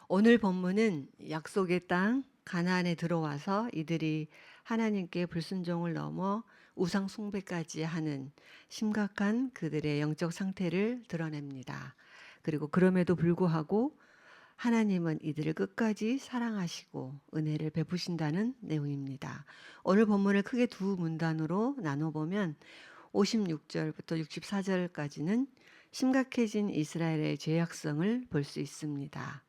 오늘 본문은 약속의 땅 가나안에 들어와서 이들이 하나님께 불순종을 넘어 우상 숭배까지 하는 심각한 그들의 영적 상태를 드러냅니다. 그리고 그럼에도 불구하고 하나님은 이들을 끝까지 사랑하시고 은혜를 베푸신다는 내용입니다. 오늘 본문을 크게 두 문단으로 나눠보면 56절부터 64절까지는 심각해진 이스라엘의 죄악성을 볼 수 있습니다.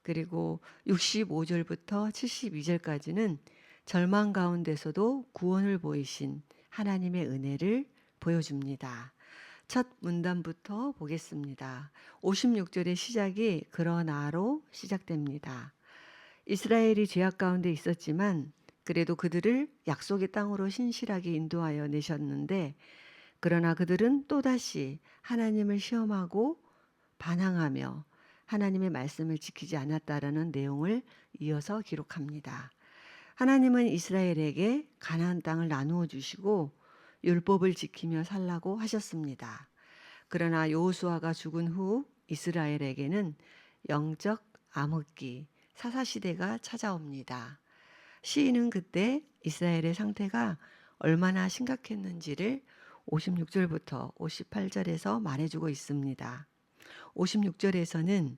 그리고 65절부터 72절까지는 절망 가운데서도 구원을 보이신 하나님의 은혜를 보여줍니다. 첫 문단부터 보겠습니다. 56절의 시작이 그러나로 시작됩니다. 이스라엘이 죄악 가운데 있었지만 그래도 그들을 약속의 땅으로 신실하게 인도하여 내셨는데, 그러나 그들은 또다시 하나님을 시험하고 반항하며 하나님의 말씀을 지키지 않았다라는 내용을 이어서 기록합니다. 하나님은 이스라엘에게 가나안 땅을 나누어 주시고 율법을 지키며 살라고 하셨습니다. 그러나 여호수아가 죽은 후 이스라엘에게는 영적 암흑기, 사사시대가 찾아옵니다. 시인은 그때 이스라엘의 상태가 얼마나 심각했는지를 56절부터 58절에서 말해주고 있습니다. 56절에서는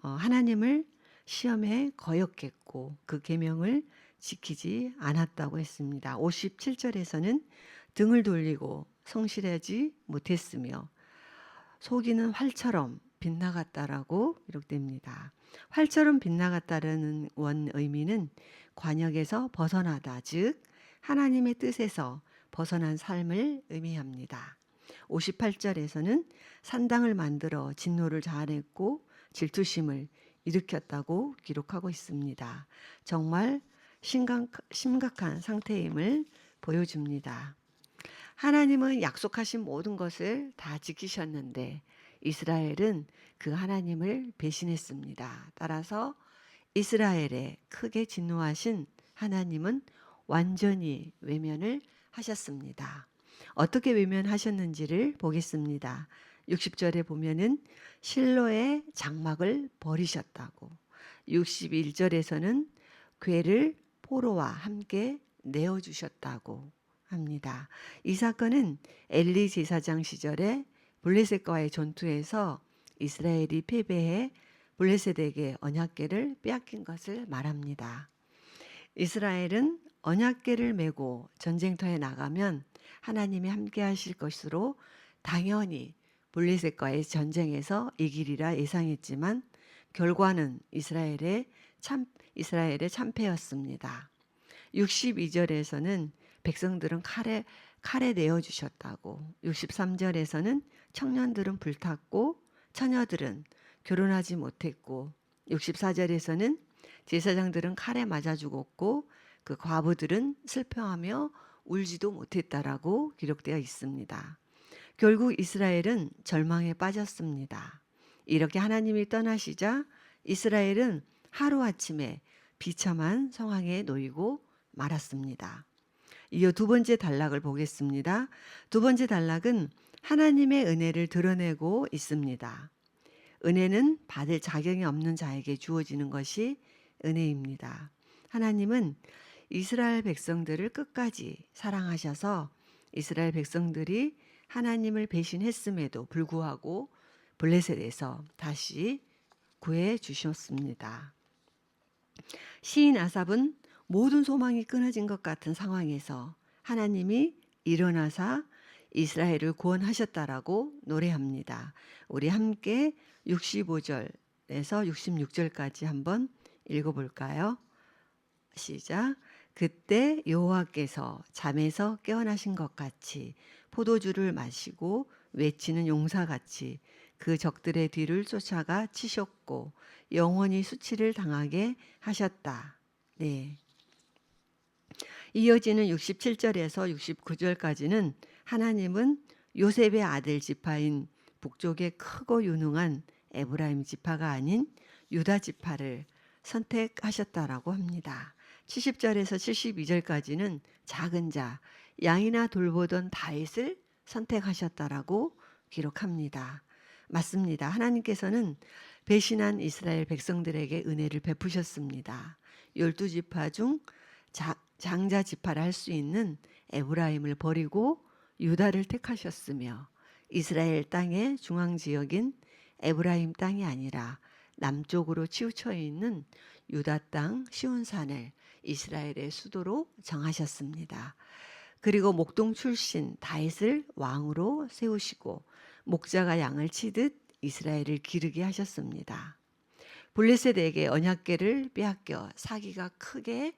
하나님을 시험에 거역했고 그 계명을 지키지 않았다고 했습니다. 57절에서는 등을 돌리고 성실하지 못했으며 속이는 활처럼 빗나갔다라고 기록됩니다. 활처럼 빗나갔다라는 원 의미는 관역에서 벗어나다, 즉 하나님의 뜻에서 벗어난 삶을 의미합니다. 58절에서는 산당을 만들어 진노를 자아냈고 질투심을 일으켰다고 기록하고 있습니다. 정말 심각한 상태임을 보여줍니다. 하나님은 약속하신 모든 것을 다 지키셨는데 이스라엘은 그 하나님을 배신했습니다. 따라서 이스라엘에 크게 진노하신 하나님은 완전히 외면을 하셨습니다. 어떻게 외면하셨는지를 보겠습니다. 60절에 보면은 실로의 장막을 버리셨다고, 61절에서는 궤를 포로와 함께 내어주셨다고 합니다. 이 사건은 엘리 제사장 시절에 블레셋과의 전투에서 이스라엘이 패배해 블레셋에게 언약궤를 빼앗긴 것을 말합니다. 이스라엘은 언약궤를 메고 전쟁터에 나가면 하나님이 함께 하실 것으로 당연히 블레셋과의 전쟁에서 이기리라 예상했지만 결과는 이스라엘의 참패였습니다. 62절에서는 백성들은 칼에 내어 주셨다고, 63절에서는 청년들은 불탔고 처녀들은 결혼하지 못했고, 64절에서는 제사장들은 칼에 맞아 죽었고 그 과부들은 슬퍼하며 울지도 못했다라고 기록되어 있습니다. 결국 이스라엘은 절망에 빠졌습니다. 이렇게 하나님이 떠나시자 이스라엘은 하루아침에 비참한 상황에 놓이고 말았습니다. 이어 두 번째 단락을 보겠습니다. 두 번째 단락은 하나님의 은혜를 드러내고 있습니다. 은혜는 받을 자격이 없는 자에게 주어지는 것이 은혜입니다. 하나님은 이스라엘 백성들을 끝까지 사랑하셔서 이스라엘 백성들이 하나님을 배신했음에도 불구하고 블레셋에서 다시 구해 주셨습니다. 시인 아삽은 모든 소망이 끊어진 것 같은 상황에서 하나님이 일어나사 이스라엘을 구원하셨다라고 노래합니다. 우리 함께 65절에서 66절까지 한번 읽어볼까요? 시작. 그때 여호와께서 잠에서 깨어나신 것 같이 포도주를 마시고 외치는 용사같이 그 적들의 뒤를 쫓아가 치셨고 영원히 수치를 당하게 하셨다. 네. 이어지는 67절에서 69절까지는 하나님은 요셉의 아들 지파인 북쪽의 크고 유능한 에브라임 지파가 아닌 유다 지파를 선택하셨다라고 합니다. 70절에서 72절까지는 작은 자, 양이나 돌보던 다윗을 선택하셨다라고 기록합니다. 맞습니다. 하나님께서는 배신한 이스라엘 백성들에게 은혜를 베푸셨습니다. 12지파 중 장자 지파를 할 수 있는 에브라임을 버리고 유다를 택하셨으며 이스라엘 땅의 중앙 지역인 에브라임 땅이 아니라 남쪽으로 치우쳐 있는 유다 땅 시온산을 이스라엘의 수도로 정하셨습니다. 그리고 목동 출신 다윗을 왕으로 세우시고 목자가 양을 치듯 이스라엘을 기르게 하셨습니다. 블레셋에게 언약궤를 빼앗겨 사기가 크게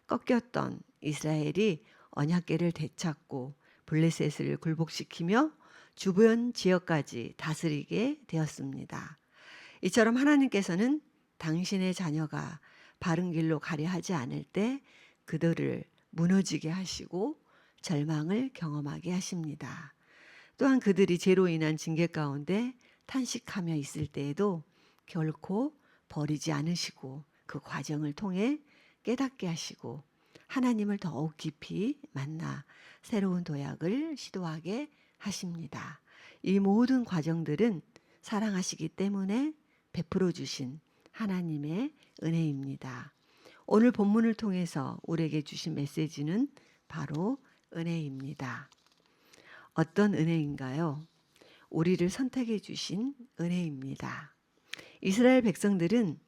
꺾였던 이스라엘이 언약궤를 되찾고 블레셋을 굴복시키며 주변 지역까지 다스리게 되었습니다. 이처럼 하나님께서는 당신의 자녀가 바른 길로 가려 하지 않을 때 그들을 무너지게 하시고 절망을 경험하게 하십니다. 또한 그들이 죄로 인한 징계 가운데 탄식하며 있을 때에도 결코 버리지 않으시고 그 과정을 통해 깨닫게 하시고 하나님을 더욱 깊이 만나 새로운 도약을 시도하게 하십니다. 이 모든 과정들은 사랑하시기 때문에 베풀어 주신 하나님의 은혜입니다. 오늘 본문을 통해서 우리에게 주신 메시지는 바로 은혜입니다. 어떤 은혜인가요? 우리를 선택해 주신 은혜입니다. 이스라엘 백성들은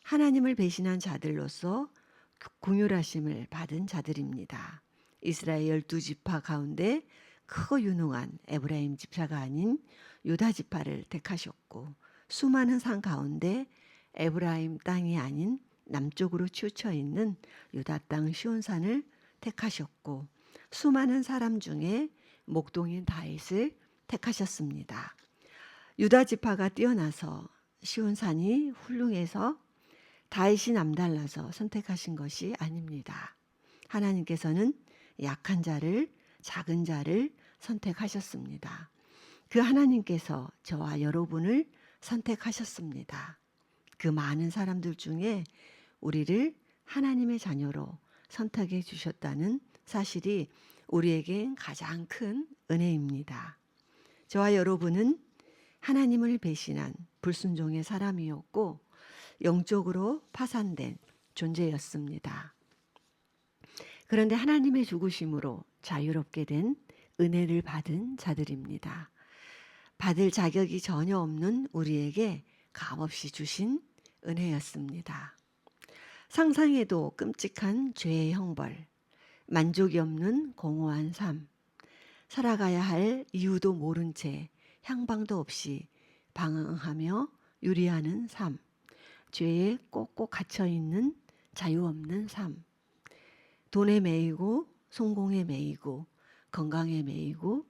하나님을 배신한 자들로서 긍휼하심을 받은 자들입니다. 이스라엘 12지파 가운데 크고 유능한 에브라임 지파가 아닌 유다 지파를 택하셨고 수많은 산 가운데 에브라임 땅이 아닌 남쪽으로 치우쳐 있는 유다 땅 시온산을 택하셨고 수많은 사람 중에 목동인 다윗을 택하셨습니다. 유다 지파가 뛰어나서 시온산이 훌륭해서 다윗이 남달라서 선택하신 것이 아닙니다. 하나님께서는 약한 자를, 작은 자를 선택하셨습니다. 그 하나님께서 저와 여러분을 선택하셨습니다. 그 많은 사람들 중에 우리를 하나님의 자녀로 선택해 주셨다는 사실이 우리에겐 가장 큰 은혜입니다. 저와 여러분은 하나님을 배신한 불순종의 사람이었고 영적으로 파산된 존재였습니다. 그런데 하나님의 죽으심으로 자유롭게 된 은혜를 받은 자들입니다. 받을 자격이 전혀 없는 우리에게 값없이 주신 은혜였습니다. 상상해도 끔찍한 죄의 형벌, 만족이 없는 공허한 삶, 살아가야 할 이유도 모른 채 향방도 없이 방황하며 유리하는 삶, 죄에 꼭꼭 갇혀있는 자유 없는 삶, 돈에 매이고 성공에 매이고 건강에 매이고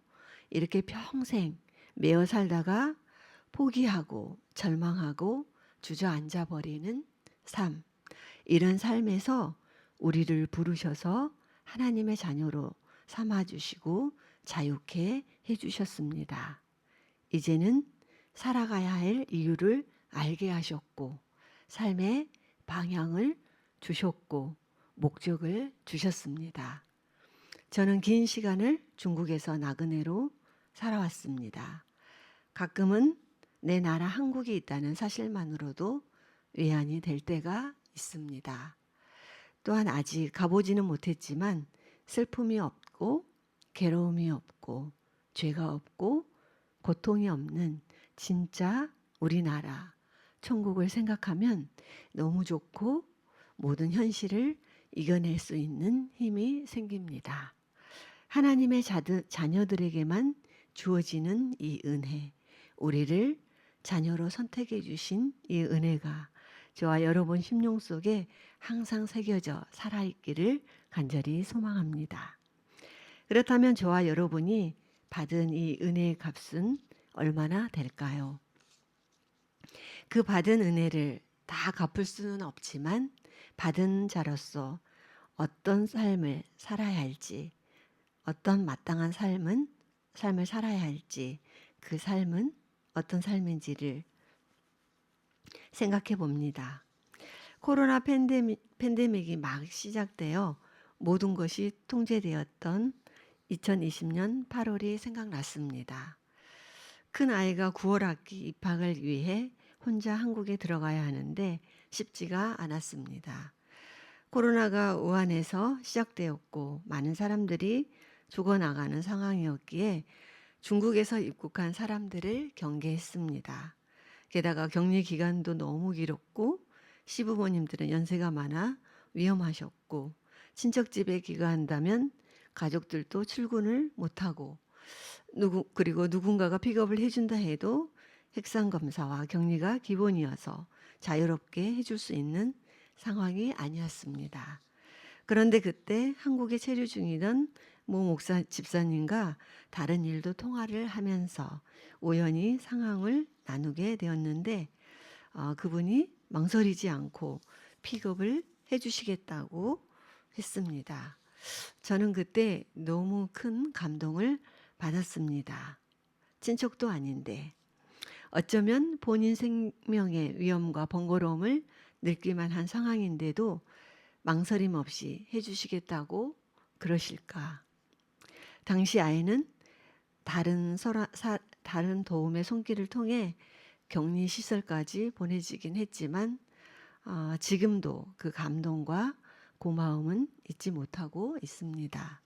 이렇게 평생 매어 살다가 포기하고 절망하고 주저앉아 버리는 삶, 이런 삶에서 우리를 부르셔서 하나님의 자녀로 삼아주시고 자유케 해주셨습니다. 이제는 살아가야 할 이유를 알게 하셨고 삶의 방향을 주셨고 목적을 주셨습니다. 저는 긴 시간을 중국에서 나그네로 살아왔습니다. 가끔은 내 나라 한국이 있다는 사실만으로도 외환이 될 때가 있습니다. 또한 아직 가보지는 못했지만 슬픔이 없고 괴로움이 없고 죄가 없고 고통이 없는 진짜 우리나라 천국을 생각하면 너무 좋고 모든 현실을 이겨낼 수 있는 힘이 생깁니다. 하나님의 자녀들에게만 주어지는 이 은혜, 우리를 자녀로 선택해 주신 이 은혜가 저와 여러분 심령 속에 항상 새겨져 살아있기를 간절히 소망합니다. 그렇다면 저와 여러분이 받은 이 은혜의 값은 얼마나 될까요? 그 받은 은혜를 다 갚을 수는 없지만 받은 자로서 어떤 삶을 살아야 할지, 어떤 마땅한 삶을 살아야 할지, 그 삶은 어떤 삶인지를 생각해 봅니다. 코로나 팬데믹이 막 시작되어 모든 것이 통제되었던 2020년 8월이 생각났습니다. 큰 아이가 9월 학기 입학을 위해 혼자 한국에 들어가야 하는데 쉽지가 않았습니다. 코로나가 우한에서 시작되었고 많은 사람들이 죽어나가는 상황이었기에 중국에서 입국한 사람들을 경계했습니다. 게다가 격리 기간도 너무 길었고 시부모님들은 연세가 많아 위험하셨고 친척 집에 귀가한다면 가족들도 출근을 못하고 그리고 누군가가 픽업을 해준다 해도 핵산 검사와 격리가 기본이어서 자유롭게 해줄 수 있는 상황이 아니었습니다. 그런데 그때 한국에 체류 중이던 모 목사 집사님과 다른 일도 통화를 하면서 우연히 상황을 나누게 되었는데 그분이 망설이지 않고 픽업을 해주시겠다고 했습니다. 저는 그때 너무 큰 감동을 받았습니다. 친척도 아닌데 어쩌면 본인 생명의 위험과 번거로움을 느낄만 한 상황인데도 망설임 없이 해주시겠다고 그러실까. 당시 아이는 다른 도움의 손길을 통해 격리시설까지 보내지긴 했지만 지금도 그 감동과 고마움은 잊지 못하고 있습니다.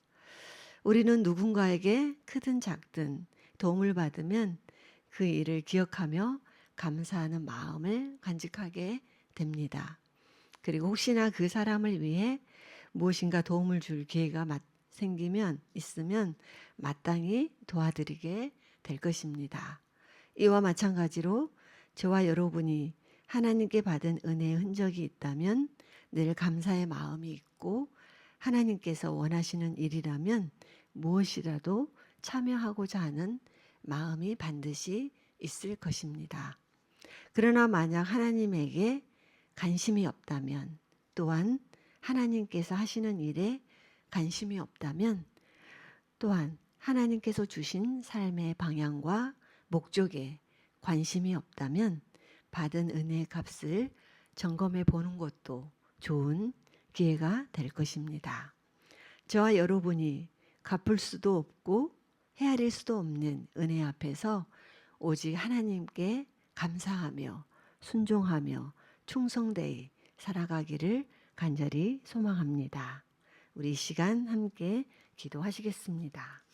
우리는 누군가에게 크든 작든 도움을 받으면 그 일을 기억하며 감사하는 마음을 간직하게 됩니다. 그리고 혹시나 그 사람을 위해 무엇인가 도움을 줄 기회가 있으면 마땅히 도와드리게 될 것입니다. 이와 마찬가지로 저와 여러분이 하나님께 받은 은혜의 흔적이 있다면 늘 감사의 마음이 있고 하나님께서 원하시는 일이라면 무엇이라도 참여하고자 하는 마음이 반드시 있을 것입니다. 그러나 만약 하나님에게 관심이 없다면 또한 하나님께서 하시는 일에 관심이 없다면 또한 하나님께서 주신 삶의 방향과 목적에 관심이 없다면 받은 은혜의 값을 점검해 보는 것도 좋은 기회가 될 것입니다. 저와 여러분이 갚을 수도 없고 헤아릴 수도 없는 은혜 앞에서 오직 하나님께 감사하며 순종하며 충성되이 살아가기를 간절히 소망합니다. 우리 이 시간 함께 기도하시겠습니다.